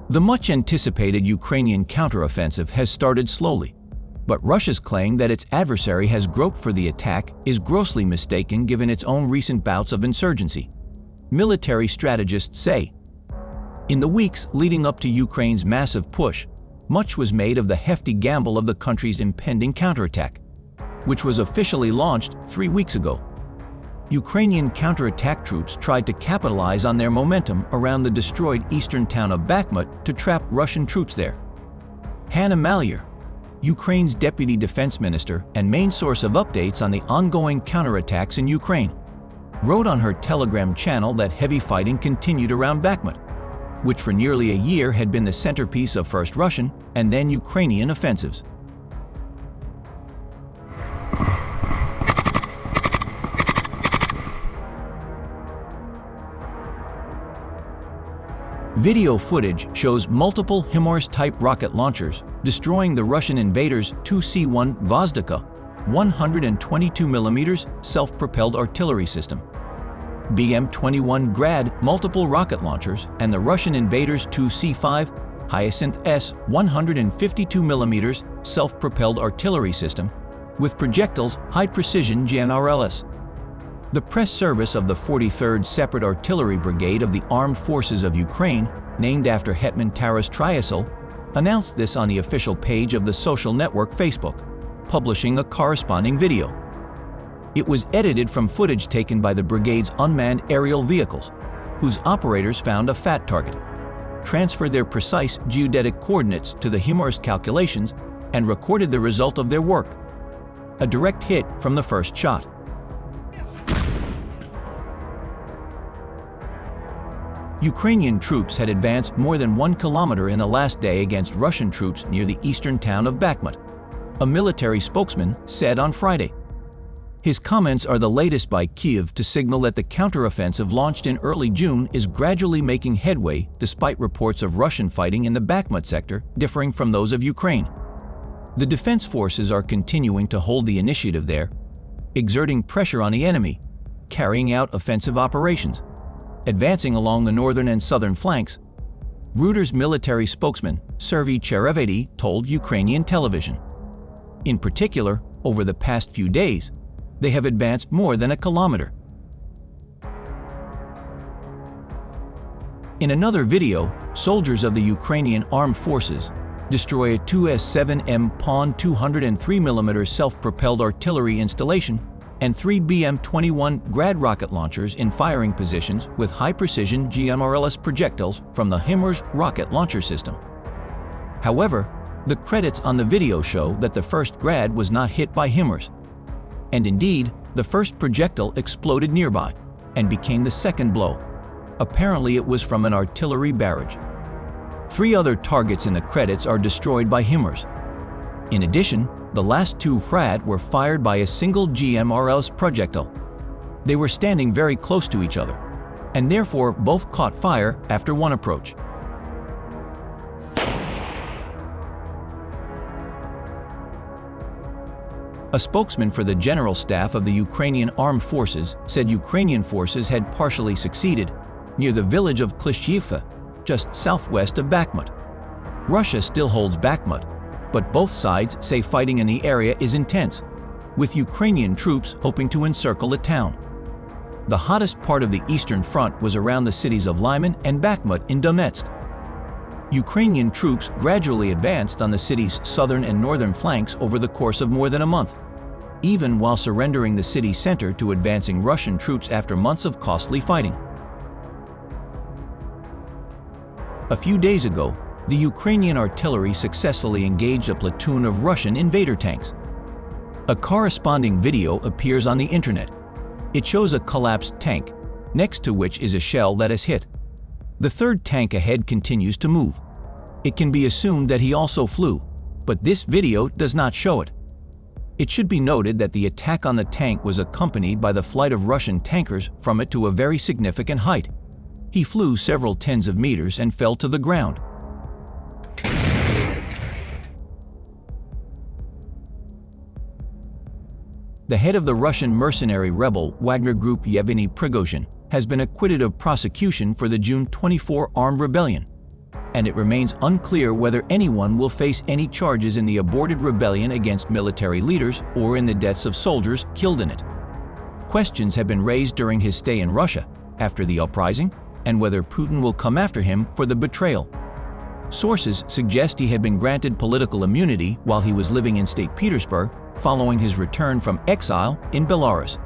The much-anticipated Ukrainian counteroffensive has started slowly, but Russia's claim that its adversary has groped for the attack is grossly mistaken given its own recent bouts of insurgency. Military strategists say. In the weeks leading up to Ukraine's massive push, much was made of the hefty gamble of the country's impending counterattack, which was officially launched 3 weeks ago. Ukrainian counterattack troops tried to capitalize on their momentum around the destroyed eastern town of Bakhmut to trap Russian troops there. Hanna Maliar, Ukraine's deputy defense minister and main source of updates on the ongoing counterattacks in Ukraine, wrote on her Telegram channel that heavy fighting continued around Bakhmut, which for nearly a year had been the centerpiece of first Russian and then Ukrainian offensives. Video footage shows multiple HIMARS-type rocket launchers destroying the Russian invaders' 2C-1 Vozdaka 122mm self-propelled artillery system, BM-21 Grad multiple rocket launchers, and the Russian invaders' 2C-5 Hyacinth S 152mm self-propelled artillery system with projectiles high-precision GMRLS. The press service of the 43rd Separate Artillery Brigade of the Armed Forces of Ukraine, named after Hetman Taras Tryasl, announced this on the official page of the social network Facebook, publishing a corresponding video. It was edited from footage taken by the brigade's unmanned aerial vehicles, whose operators found a FAT target, transferred their precise geodetic coordinates to the HIMARS calculations, and recorded the result of their work: a direct hit from the first shot. Ukrainian troops had advanced more than 1 kilometer in the last day against Russian troops near the eastern town of Bakhmut, a military spokesman said on Friday. His comments are the latest by Kyiv to signal that the counteroffensive launched in early June is gradually making headway despite reports of Russian fighting in the Bakhmut sector differing from those of Ukraine. The defense forces are continuing to hold the initiative there, exerting pressure on the enemy, carrying out offensive operations, advancing along the northern and southern flanks. Reuters military spokesman Serhiy Cherevedy told Ukrainian television. In particular, over the past few days, they have advanced more than 1 kilometer. In another video, soldiers of the Ukrainian Armed Forces destroy a 2S-7M Pawn 203mm self-propelled artillery installation and 3 BM-21 Grad rocket launchers in firing positions with high-precision GMRLS projectiles from the HIMARS rocket launcher system. However, the credits on the video show that the first Grad was not hit by HIMARS, and indeed, the first projectile exploded nearby and became the second blow. Apparently, it was from an artillery barrage. 3 other targets in the credits are destroyed by HIMARS. In addition, the last 2 Grad were fired by a single GMRLS projectile. They were standing very close to each other, and therefore both caught fire after one approach. A spokesman for the General Staff of the Ukrainian Armed Forces said Ukrainian forces had partially succeeded near the village of Klishchiivka, just southwest of Bakhmut. Russia still holds Bakhmut, but both sides say fighting in the area is intense, with Ukrainian troops hoping to encircle the town. The hottest part of the Eastern Front was around the cities of Lyman and Bakhmut in Donetsk. Ukrainian troops gradually advanced on the city's southern and northern flanks over the course of more than a month, even while surrendering the city center to advancing Russian troops after months of costly fighting. A few days ago, the Ukrainian artillery successfully engaged a platoon of Russian invader tanks. A corresponding video appears on the internet. It shows a collapsed tank, next to which is a shell that is hit. The third tank ahead continues to move. It can be assumed that he also flew, but this video does not show it. It should be noted that the attack on the tank was accompanied by the flight of Russian tankers from it to a very significant height. He flew several tens of meters and fell to the ground. The head of the Russian mercenary rebel Wagner Group, Yevgeny Prigozhin, has been acquitted of prosecution for the June 24 armed rebellion, and it remains unclear whether anyone will face any charges in the aborted rebellion against military leaders or in the deaths of soldiers killed in it. Questions have been raised during his stay in Russia after the uprising and whether Putin will come after him for the betrayal. Sources suggest he had been granted political immunity while he was living in St. Petersburg following his return from exile in Belarus.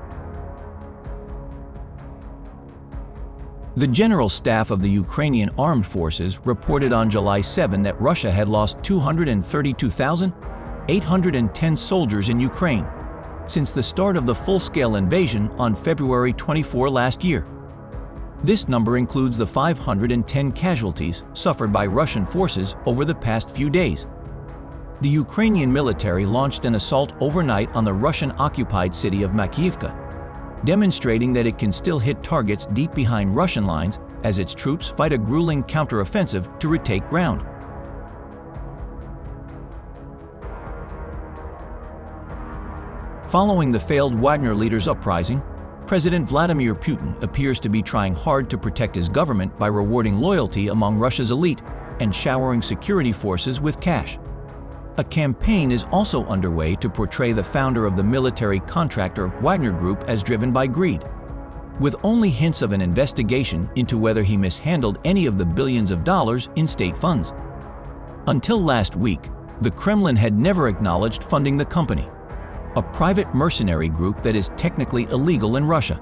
The General Staff of the Ukrainian Armed Forces reported on July 7 that Russia had lost 232,810 soldiers in Ukraine since the start of the full-scale invasion on February 24 last year. This number includes the 510 casualties suffered by Russian forces over the past few days. The Ukrainian military launched an assault overnight on the Russian-occupied city of Makiivka, demonstrating that it can still hit targets deep behind Russian lines as its troops fight a grueling counteroffensive to retake ground. Following the failed Wagner leaders' uprising, President Vladimir Putin appears to be trying hard to protect his government by rewarding loyalty among Russia's elite and showering security forces with cash. A campaign is also underway to portray the founder of the military contractor Wagner Group as driven by greed, with only hints of an investigation into whether he mishandled any of the billions of dollars in state funds. Until last week, the Kremlin had never acknowledged funding the company, a private mercenary group that is technically illegal in Russia.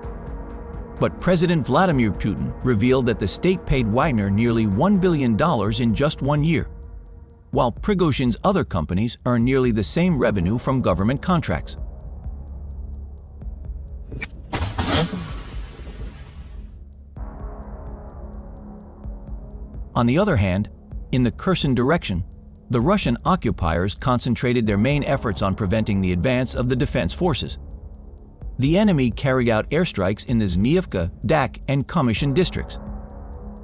But President Vladimir Putin revealed that the state paid Wagner nearly $1 billion in just 1 year, while Prigozhin's other companies earn nearly the same revenue from government contracts. On the other hand, in the Kherson direction, the Russian occupiers concentrated their main efforts on preventing the advance of the defense forces. The enemy carried out airstrikes in the Zmiivka, Dak, and Commission districts.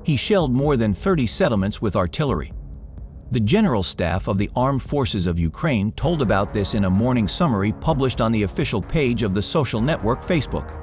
He shelled more than 30 settlements with artillery. The General Staff of the Armed Forces of Ukraine told about this in a morning summary published on the official page of the social network Facebook.